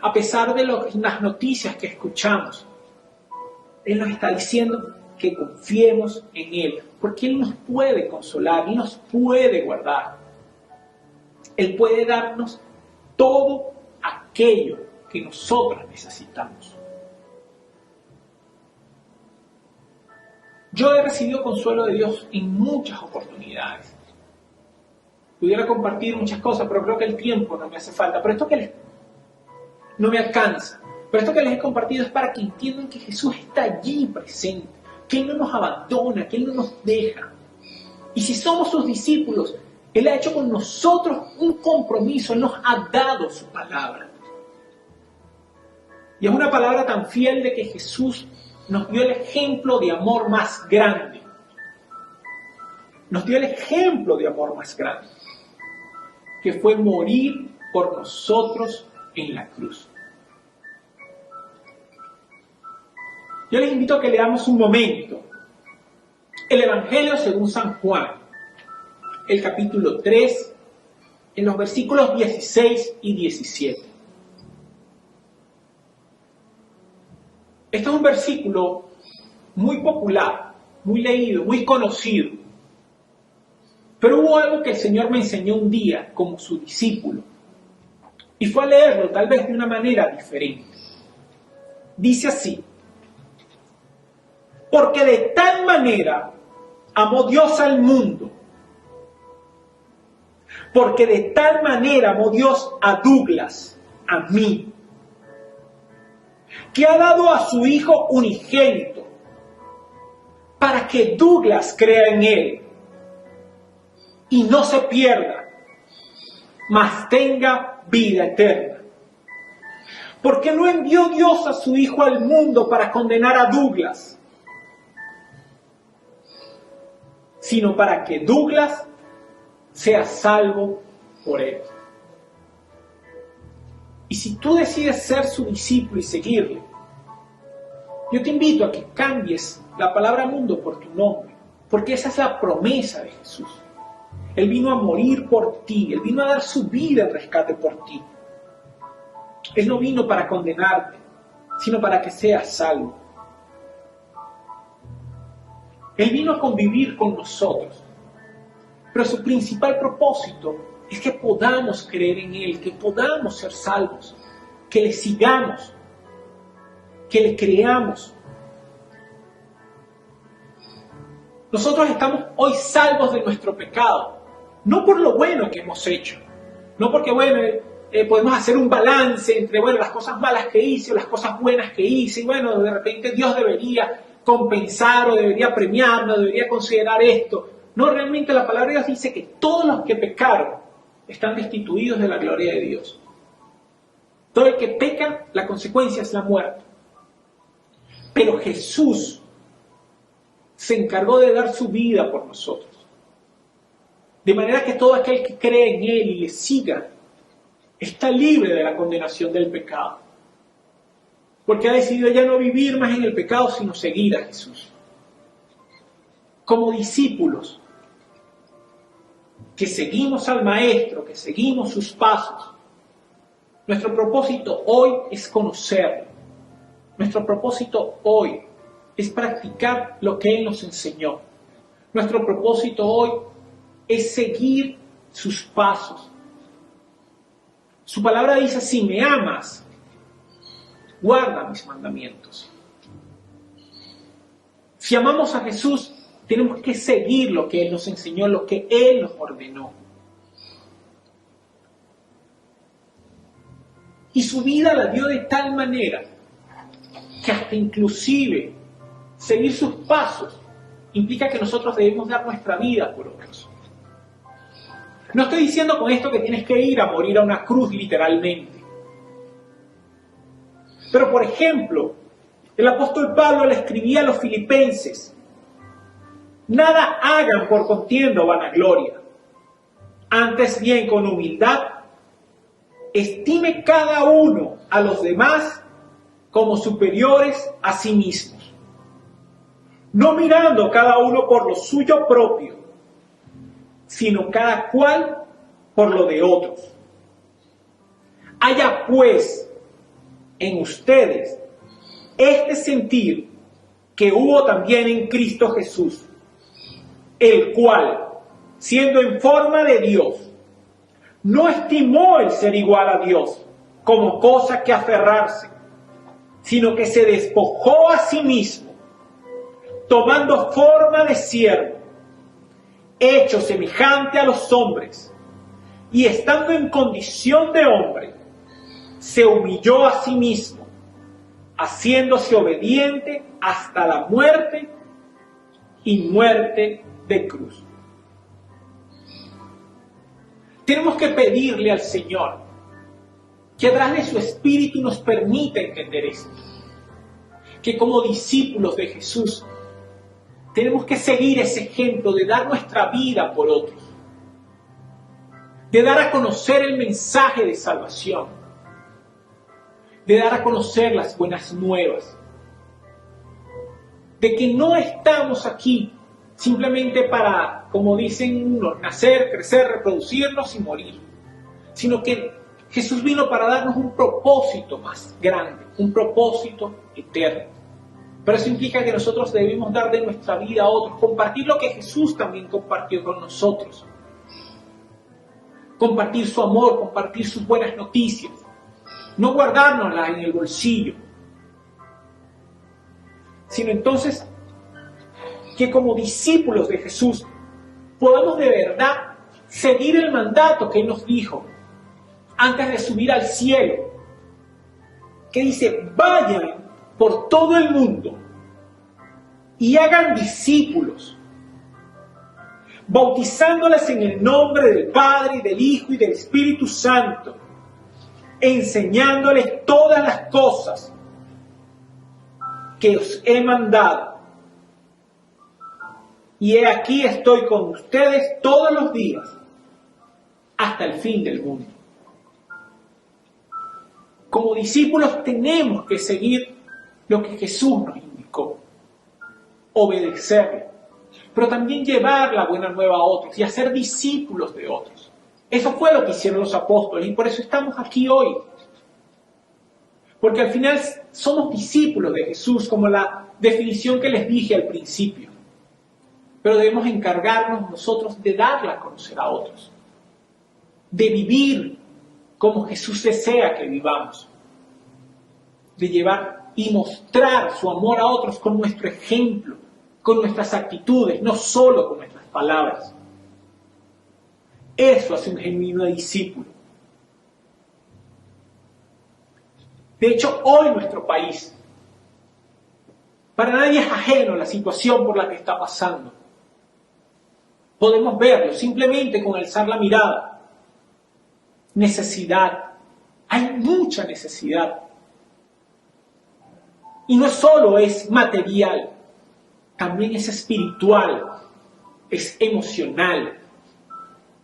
a pesar de las noticias que escuchamos. Él nos está diciendo que confiemos en Él, porque Él nos puede consolar, Él nos puede guardar. Él puede darnos todo aquello que nosotros necesitamos. Yo he recibido consuelo de Dios en muchas oportunidades. Pudiera compartir muchas cosas, pero creo que el tiempo no me hace falta. Pero esto no me alcanza. Pero esto que les he compartido es para que entiendan que Jesús está allí presente, que Él no nos abandona, que Él no nos deja. Y si somos sus discípulos, Él ha hecho con nosotros un compromiso, Él nos ha dado su palabra. Y es una palabra tan fiel de que Jesús nos dio el ejemplo de amor más grande. Nos dio el ejemplo de amor más grande, que fue morir por nosotros en la cruz. Yo les invito a que leamos un momento el Evangelio según San Juan, el capítulo 3, en los versículos 16 y 17. Este es un versículo muy popular, muy leído, muy conocido. Pero hubo algo que el Señor me enseñó un día como su discípulo. Y fue a leerlo tal vez de una manera diferente. Dice así: porque de tal manera amó Dios al mundo. Porque de tal manera amó Dios a Douglas, a mí, que ha dado a su Hijo unigénito, para que Douglas crea en Él y no se pierda, mas tenga vida eterna. Porque no envió Dios a su Hijo al mundo para condenar a Douglas, sino para que Douglas sea salvo por él. Y si tú decides ser su discípulo y seguirle, yo te invito a que cambies la palabra mundo por tu nombre, porque esa es la promesa de Jesús. Él vino a morir por ti, Él vino a dar su vida en rescate por ti. Él no vino para condenarte, sino para que seas salvo. Él vino a convivir con nosotros, pero su principal propósito es que podamos creer en Él, que podamos ser salvos, que le sigamos, que le creamos. Nosotros estamos hoy salvos de nuestro pecado, no por lo bueno que hemos hecho, no porque, podemos hacer un balance entre, las cosas malas que hice o las cosas buenas que hice, y de repente Dios debería compensar o debería premiarme o debería considerar esto. No, realmente la palabra de Dios dice que todos los que pecaron están destituidos de la gloria de Dios. Todo el que peca, la consecuencia es la muerte. Pero Jesús se encargó de dar su vida por nosotros. De manera que todo aquel que cree en Él y le siga, está libre de la condenación del pecado. Porque ha decidido ya no vivir más en el pecado, sino seguir a Jesús. Como discípulos, que seguimos al Maestro, que seguimos sus pasos, nuestro propósito hoy es conocerlo. Nuestro propósito hoy es practicar lo que Él nos enseñó. Nuestro propósito hoy es seguir sus pasos. Su palabra dice: si me amas, guarda mis mandamientos. Si amamos a Jesús, tenemos que seguir lo que Él nos enseñó, lo que Él nos ordenó. Y su vida la dio de tal manera que hasta inclusive seguir sus pasos implica que nosotros debemos dar nuestra vida por otros. No estoy diciendo con esto que tienes que ir a morir a una cruz literalmente. Pero por ejemplo, el apóstol Pablo le escribía a los filipenses: nada hagan por contienda o vanagloria, antes bien con humildad estime cada uno a los demás como superiores a sí mismos, no mirando cada uno por lo suyo propio, sino cada cual por lo de otros. Haya pues en ustedes este sentir que hubo también en Cristo Jesús, el cual, siendo en forma de Dios, no estimó el ser igual a Dios como cosa que aferrarse, sino que se despojó a sí mismo, tomando forma de siervo, hecho semejante a los hombres, y estando en condición de hombre, se humilló a sí mismo, haciéndose obediente hasta la muerte y muerte de cruz. Tenemos que pedirle al Señor que a través de su Espíritu nos permita entender esto. Que como discípulos de Jesús tenemos que seguir ese ejemplo de dar nuestra vida por otros. De dar a conocer el mensaje de salvación. De dar a conocer las buenas nuevas. De que no estamos aquí simplemente para, como dicen unos, nacer, crecer, reproducirnos y morir. Sino que Jesús vino para darnos un propósito más grande, un propósito eterno. Pero eso implica que nosotros debemos dar de nuestra vida a otros, compartir lo que Jesús también compartió con nosotros. Compartir su amor, compartir sus buenas noticias. No guardárnoslas en el bolsillo. Sino entonces que como discípulos de Jesús podamos de verdad seguir el mandato que Él nos dijo antes de subir al cielo, que dice: vayan por todo el mundo y hagan discípulos, bautizándoles en el nombre del Padre y del Hijo y del Espíritu Santo, enseñándoles todas las cosas que os he mandado. y he aquí estoy con ustedes todos los días, hasta el fin del mundo. Como discípulos tenemos que seguir lo que Jesús nos indicó, obedecerle, pero también llevar la buena nueva a otros y hacer discípulos de otros. Eso fue lo que hicieron los apóstoles y por eso estamos aquí hoy. Porque al final somos discípulos de Jesús, como la definición que les dije al principio. Pero debemos encargarnos nosotros de darla a conocer a otros, de vivir como Jesús desea que vivamos, de llevar y mostrar su amor a otros con nuestro ejemplo, con nuestras actitudes, no solo con nuestras palabras. Eso hace un genuino discípulo. De hecho, hoy nuestro país, para nadie es ajeno la situación por la que está pasando. Podemos verlo simplemente con alzar la mirada. Necesidad. Hay mucha necesidad. Y no solo es material, también es espiritual, es emocional.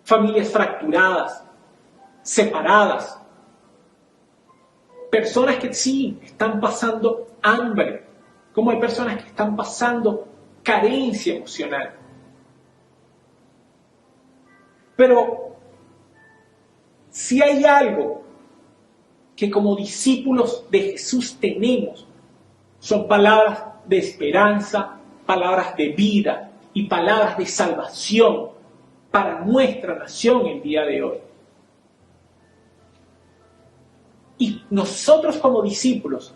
Familias fracturadas, separadas. Personas que sí están pasando hambre, como hay personas que están pasando carencia emocional. Pero si hay algo que como discípulos de Jesús tenemos, son palabras de esperanza, palabras de vida y palabras de salvación para nuestra nación el día de hoy. Y nosotros como discípulos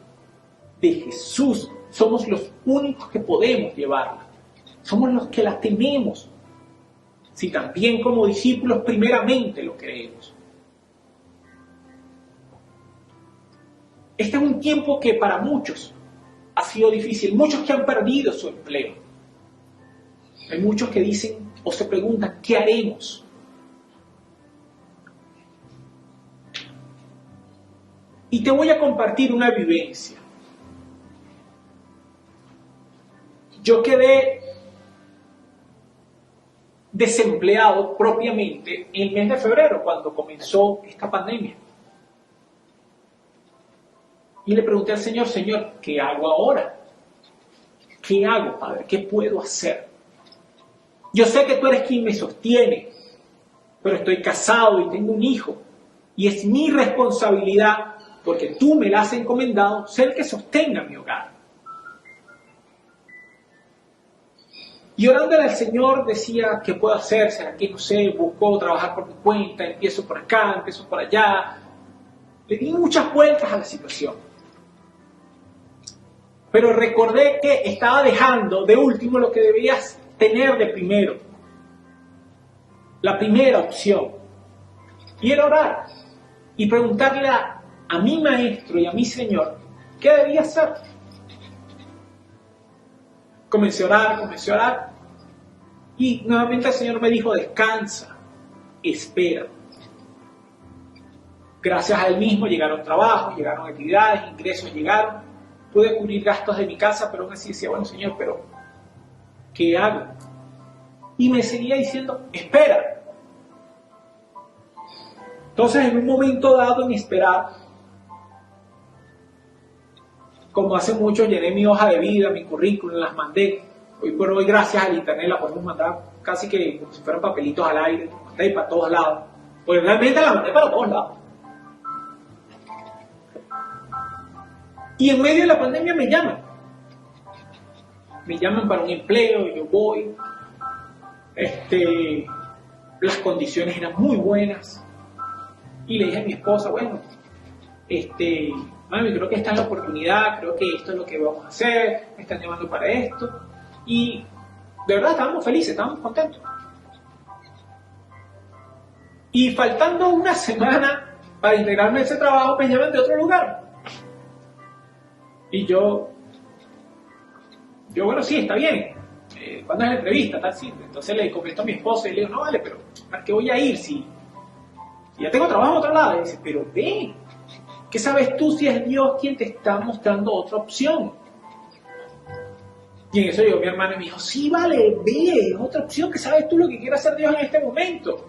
de Jesús somos los únicos que podemos llevarla. Somos los que la tenemos. Si también como discípulos primeramente lo creemos. Este es un tiempo que para muchos ha sido difícil. Muchos que han perdido su empleo. Hay muchos que dicen o se preguntan, ¿qué haremos? Y te voy a compartir una vivencia. Yo quedé desempleado propiamente en el mes de febrero, cuando comenzó esta pandemia. Y le pregunté al Señor, Señor, ¿qué hago ahora? ¿Qué hago, Padre? ¿Qué puedo hacer? Yo sé que tú eres quien me sostiene, pero estoy casado y tengo un hijo. Y es mi responsabilidad, porque tú me la has encomendado, ser el que sostenga mi hogar. Y orándole al Señor decía, ¿qué puedo hacer? ¿Será que, no sé, busco trabajar por mi cuenta? Empiezo por acá, empiezo por allá. Le di muchas vueltas a la situación. Pero recordé que estaba dejando de último lo que debías tener de primero. La primera opción. Y era orar. Y preguntarle a mi maestro y a mi Señor, ¿qué debía hacer? Comencé a orar. Y nuevamente el Señor me dijo, descansa, espera. Gracias a Él mismo llegaron trabajos, llegaron actividades, ingresos llegaron. Pude cubrir gastos de mi casa, pero aún así decía, bueno, Señor, pero ¿qué hago? Y me seguía diciendo, espera. Entonces, en un momento dado, en esperar, como hace mucho, llené mi hoja de vida, mi currículum, las mandé. Hoy por hoy, gracias al internet, la podemos mandar casi que como si fueran papelitos al aire, mandé para todos lados. Pues realmente la mandé para todos lados. Y en medio de la pandemia me llaman. Me llaman para un empleo, yo voy. Las condiciones eran muy buenas. Y le dije a mi esposa, bueno, mami, creo que esta es la oportunidad, creo que esto es lo que vamos a hacer, me están llamando para esto. Y de verdad estábamos felices, estábamos contentos. Y faltando una semana para integrarme a ese trabajo, me llaman de otro lugar. Y yo bueno, sí, está bien. ¿Cuándo es la entrevista? Tal, sí. Entonces le comento a mi esposa y le digo, no vale, pero ¿para qué voy a ir si ya tengo trabajo en otro lado? Y dice, pero ven, ¿qué sabes tú si es Dios quien te está mostrando otra opción? Y en eso llegó mi hermana y me dijo, sí, vale, ve, es otra opción, que sabes tú lo que quiere hacer Dios en este momento.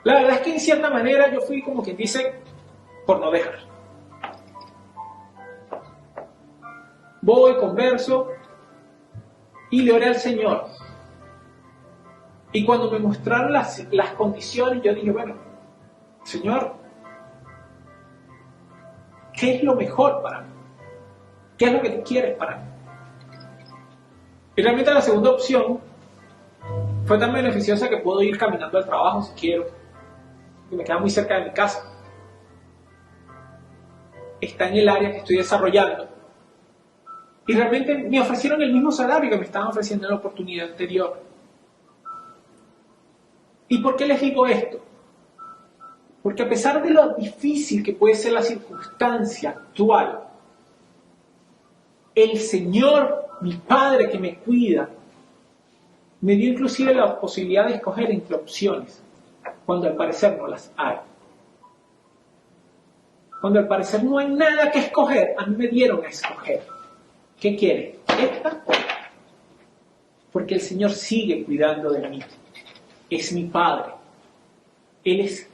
La verdad es que en cierta manera yo fui como quien dice, por no dejar. Voy, converso y le oré al Señor. Y cuando me mostraron las condiciones, yo dije, bueno, Señor, ¿qué es lo mejor para mí? ¿Qué es lo que tú quieres para mí? Y realmente la segunda opción fue tan beneficiosa que puedo ir caminando al trabajo si quiero, que me queda muy cerca de mi casa. Está en el área que estoy desarrollando. Y realmente me ofrecieron el mismo salario que me estaban ofreciendo en la oportunidad anterior. ¿Y por qué les digo esto? Porque a pesar de lo difícil que puede ser la circunstancia actual, el Señor, mi Padre que me cuida, me dio inclusive la posibilidad de escoger entre opciones, cuando al parecer no las hay. Cuando al parecer no hay nada que escoger, a mí me dieron a escoger. ¿Qué quiere? ¿Esta? Porque el Señor sigue cuidando de mí. Es mi Padre. Él es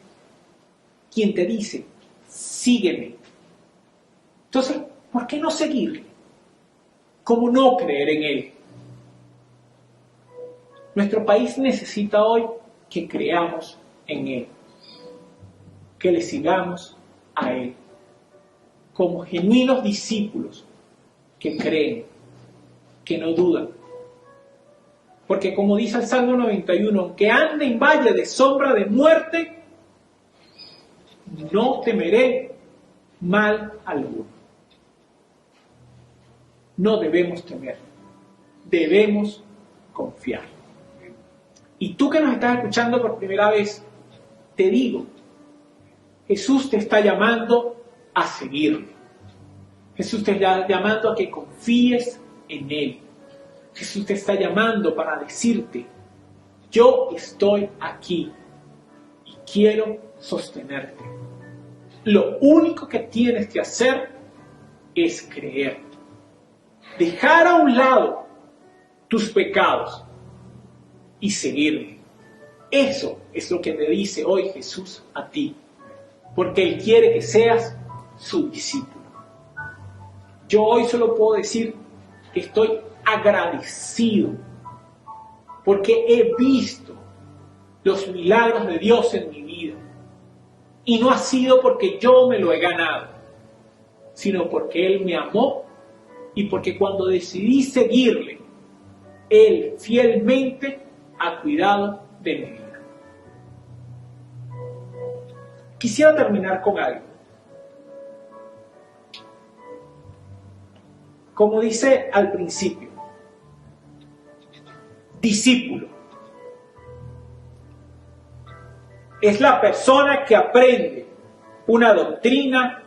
quien te dice, sígueme. Entonces, ¿por qué no seguirle? ¿Cómo no creer en Él? Nuestro país necesita hoy que creamos en Él, que le sigamos a Él, como genuinos discípulos que creen, que no dudan. Porque como dice el Salmo 91, aunque ande en valle de sombra de muerte, no temeré mal alguno. No debemos temer, debemos confiar. Y tú que nos estás escuchando por primera vez, te digo, Jesús te está llamando a seguirle. Jesús te está llamando a que confíes en Él. Jesús te está llamando para decirte, yo estoy aquí y quiero sostenerte. Lo único que tienes que hacer es creer. Dejar a un lado tus pecados y seguirme. Eso es lo que te dice hoy Jesús a ti, porque Él quiere que seas su discípulo. Yo hoy solo puedo decir que estoy agradecido porque he visto los milagros de Dios en mi vida. Y no ha sido porque yo me lo he ganado, sino porque Él me amó y porque cuando decidí seguirle, Él fielmente ha cuidado de mi vida. Quisiera terminar con algo. Como dice al principio, discípulo es la persona que aprende una doctrina,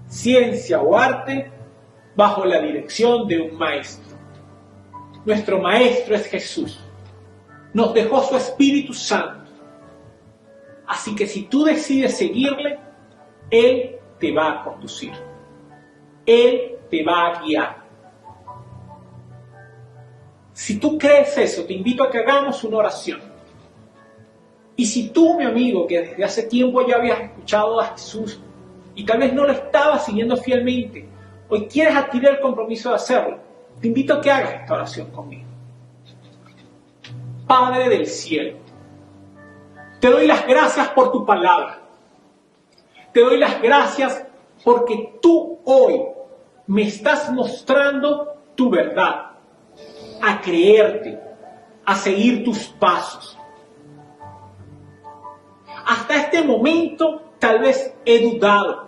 ciencia o arte bajo la dirección de un maestro. Nuestro maestro es Jesús. Nos dejó su Espíritu Santo. Así que si tú decides seguirle, Él te va a conducir. Él te va a guiar. Si tú crees eso, te invito a que hagamos una oración. Y si tú, mi amigo, que desde hace tiempo ya habías escuchado a Jesús y tal vez no lo estabas siguiendo fielmente, hoy quieres adquirir el compromiso de hacerlo, te invito a que hagas esta oración conmigo. Padre del cielo, te doy las gracias por tu palabra. Te doy las gracias porque tú hoy me estás mostrando tu verdad, a creerte, a seguir tus pasos. Hasta este momento tal vez he dudado.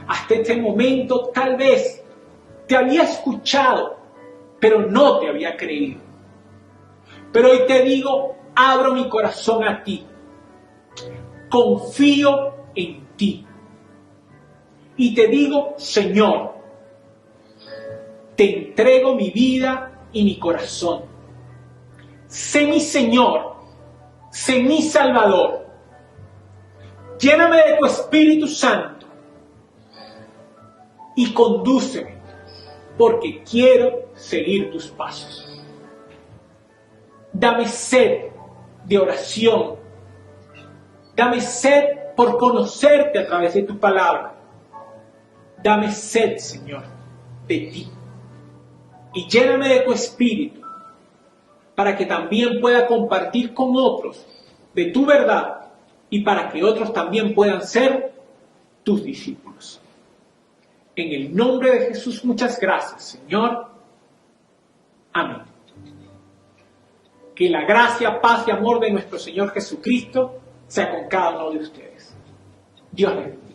Hasta este momento tal vez te había escuchado, pero no te había creído. Pero hoy te digo, abro mi corazón a ti. Confío en ti. Y te digo, Señor, te entrego mi vida y mi corazón. Sé mi Señor, sé mi Salvador. Lléname de tu Espíritu Santo y condúceme porque quiero seguir tus pasos. Dame sed de oración. Dame sed por conocerte a través de tu palabra. Dame sed, Señor, de ti. Y lléname de tu espíritu para que también pueda compartir con otros de tu verdad y para que otros también puedan ser tus discípulos. En el nombre de Jesús, muchas gracias, Señor. Amén. Que la gracia, paz y amor de nuestro Señor Jesucristo sea con cada uno de ustedes. Dios les bendiga.